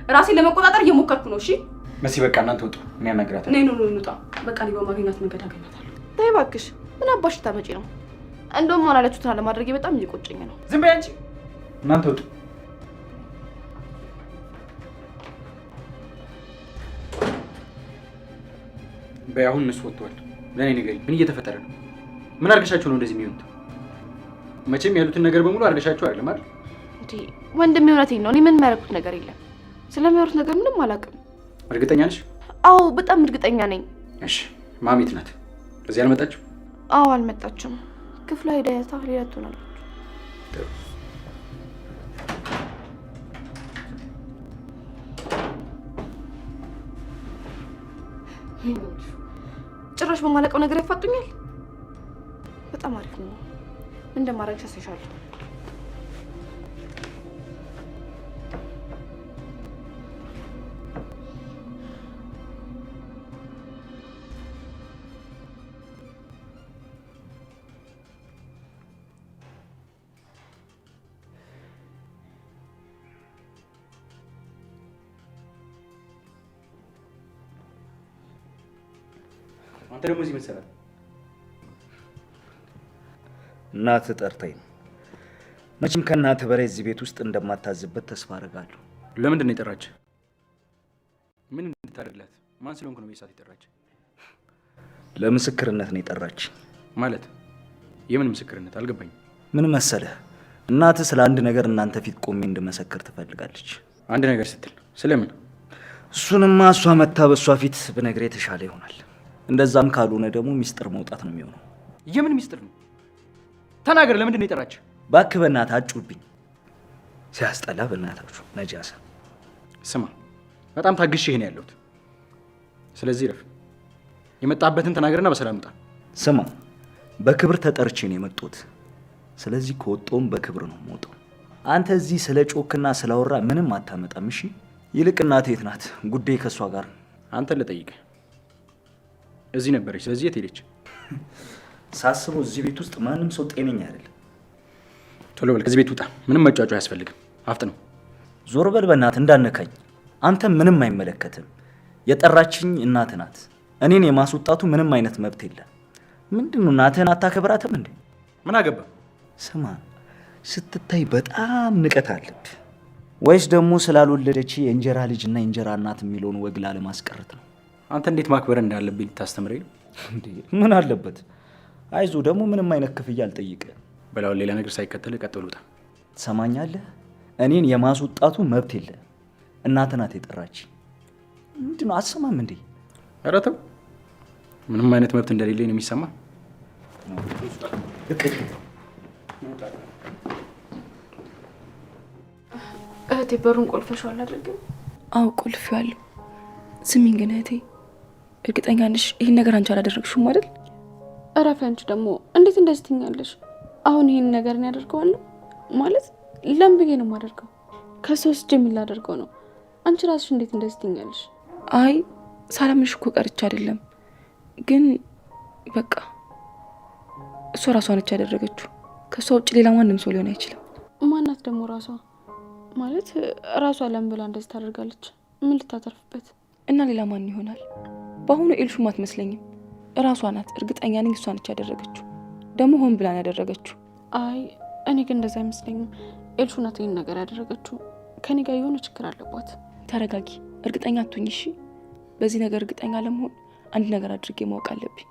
ራሴን ለመቆጣጠር እየሞከርኩ ነው። እሺ መሲ በቃ እናንተ ወጡ። እኔ አናግራታለሁ። እኔ ነው እንውጣ። በቃ እኔ በማገኛት መንገድ አገኛታለሁ። ተይ እባክሽ፣ ምን አባሽ ታመጪ ነው? እንደውም አላለችሁት ለማድረግ በጣም እየቆጨኝ ነው። ዝም በይ አንቺ። እናንተ ወጡ። በይ አሁን እነሱ ወጥተዋል። ለእኔ ንገሪኝ፣ ምን እየተፈጠረ ነው? ምን አድርገሻቸው ነው እንደዚህ የሚሆኑት? መቼም ያሉትን ነገር በሙሉ አድርገሻቸው አይደለም አይደል? እንዴ ወንድሜ እውነቴን ነው። እኔ ምን የሚያደርጉት ነገር የለም። ስለሚያወሩት ነገር ምንም አላውቅም። እርግጠኛ ነሽ? አዎ በጣም እርግጠኛ ነኝ። እሺ ማሚት ናት እዚህ አልመጣችም? አዎ አልመጣችም። ክፍሏ ሄዳ ሌላ ትሆናለች። ጭራሽ በማለቀው ነገር ያፋጡኛል። በጣም አሪፍ ነው። እንደማረግ ተሰሻለሁ። አንተ ደግሞ እዚህ ምን ትሰራለህ? እናትህ ጠርታኝ ነው። መቼም ከእናትህ በላይ እዚህ ቤት ውስጥ እንደማታዝበት ተስፋ አደርጋለሁ። ለምንድን ነው የጠራችህ? ምን እንድታደርግላት? ማን ስለሆንክ ነው በሰዓት የጠራችህ? ለምስክርነት ነው የጠራችኝ። ማለት የምን ምስክርነት? አልገባኝም። ምን መሰለህ፣ እናትህ ስለ አንድ ነገር እናንተ ፊት ቆሜ እንድመሰክር ትፈልጋለች። አንድ ነገር ስትል ስለምን? እሱንማ እሷ መታ በእሷ ፊት ብነግርህ የተሻለ ይሆናል። እንደዛም ካልሆነ ደግሞ ሚስጥር መውጣት ነው የሚሆነው። የምን ሚስጥር ነው? ተናገር። ለምንድን ነው የጠራችህ? እባክህ በእናትህ አጩብኝ። ሲያስጠላ በእናታችሁ ነጃሳ። ስማ በጣም ታግሼ ነው ያለሁት። ስለዚህ ረፍ የመጣበትን ተናገርና በሰላም ውጣ። ስማ በክብር ተጠርቼ ነው የመጣሁት። ስለዚህ ከወጣሁም በክብር ነው የምወጣው። አንተ እዚህ ስለ ጮክና ስላወራ ምንም አታመጣም። እሺ ይልቅ እናትህ የት ናት? ጉዳይ ከእሷ ጋር ነው። አንተን ልጠይቅህ። እዚህ ነበረች። ስለዚህ የት ሄደች? ሳስበው እዚህ ቤት ውስጥ ማንም ሰው ጤነኛ አይደለም። ቶሎ በል ከዚህ ቤት ውጣ። ምንም መጫጫ አያስፈልግም። አፍጥነው። ዞር በል በእናትህ እንዳነካኝ። አንተ ምንም አይመለከትም። የጠራችኝ እናትህ ናት። እኔን የማስወጣቱ ምንም አይነት መብት የለም። ምንድነው እናትህን አታከብራትም እንዴ? ምን አገባ? ስማ ስትታይ በጣም ንቀት አለብህ። ወይስ ደግሞ ስላልወለደች የእንጀራ ልጅና የእንጀራ እናት የሚለውን ወግ ላለማስቀረት ነው? አንተ እንዴት ማክበር እንዳለብኝ ልታስተምረኝ ነው እንዴ? ምን አለበት? አይዞ ደግሞ ምንም አይነት ክፍያ አልጠይቅም። በላውን ሌላ ነገር ሳይከተል ቀጥል ውጣ። ትሰማኛለህ? እኔን የማስወጣቱ መብት የለም። እናትህ ናት የጠራች። ምንድነው አትሰማም እንዴ? ኧረ ተው። ምንም አይነት መብት እንደሌለኝ ነው የሚሰማ። እህቴ በሩን ቆልፈሽዋል አይደል? አዎ ቆልፌዋለሁ። ስሚኝ ግን እህቴ እርግጠኛ ነሽ ይህን ነገር አንቺ አላደረግሽውም አይደል? እረፊ። አንቺ ደግሞ እንዴት እንደዚህ ትኛለሽ? አሁን ይህን ነገር ነው ያደርገዋለሁ ማለት ለምን ብዬ ነው የማደርገው? ከሶስት ጀሚል ላደርገው ነው። አንቺ ራስሽ እንዴት እንደዚህ ትኛለሽ? አይ ሳላምንሽ እኮ ቀርቼ አይደለም፣ ግን በቃ እሷ ራሷ ነች ያደረገችው። ከሷ ውጭ ሌላ ማንም ሰው ሊሆን አይችልም። ማናት ደግሞ ራሷ? ማለት ራሷ ለምን ብላ እንደዚህ ታደርጋለች? ምን ልታተርፍበት? እና ሌላ ማን ይሆናል? በአሁኑ ኤልሹም አትመስለኝም። እራሷ ናት። እርግጠኛ ነኝ እሷ ነች ያደረገችው። ደግሞ ሆን ብላ ነው ያደረገችው። አይ እኔ ግን እንደዛ አይመስለኝም። ኤልሹ ናት ይህን ነገር ያደረገችው። ከኔ ጋር የሆነ ችግር አለባት። ተረጋጊ። እርግጠኛ አትሁኝ እሺ። በዚህ ነገር እርግጠኛ ለመሆን አንድ ነገር አድርጌ ማወቅ አለብኝ።